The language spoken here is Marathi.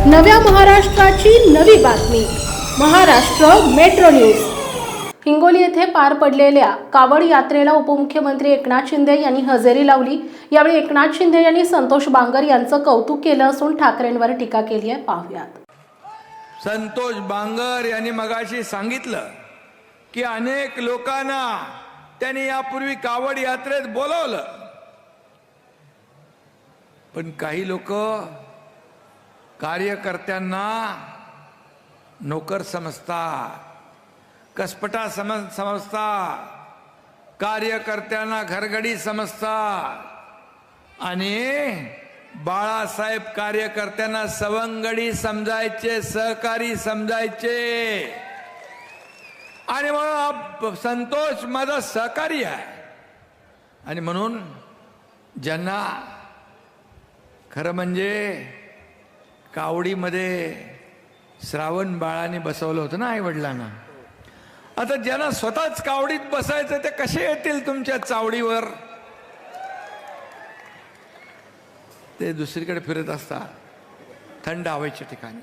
नव्या महाराष्ट्राची नवी बातमी महाराष्ट्र मेट्रो न्यूज। हिंगोली येथे पार पडलेल्या कावड यात्रेला उपमुख्यमंत्री एकनाथ शिंदे यांनी हजेरी लावली। यावेळी एकनाथ शिंदे यांनी संतोष बांगर यांचं कौतुक केलं असून ठाकरेंवर टीका केली आहे। पाहूयात। संतोष बांगर यांनी मगाशी सांगितलं की अनेक लोकांना त्यांनी यापूर्वी कावड यात्रेत बोलावलं, पण काही लोक कार्यकर्त्यांना नोकर समजतात, कसपटा समजतात, कार्यकर्त्यांना घरगडी समजतात आणि बाळासाहेब कार्यकर्त्यांना सवंगडी समजायचे, सहकारी समजायचे। आणि म्हणून संतोष माझा सहकारी आहे आणि म्हणून ज्यांना खरं म्हणजे कावडीमध्ये श्रावण बाळाने बसवलं होतं ना आई वडिलांना, आता ज्यांना स्वतःच कावडीत बसायचं ते कसे येतील तुमच्या चावडीवर? ते दुसरीकडे फिरत असतात थंड हवेच्या ठिकाणी।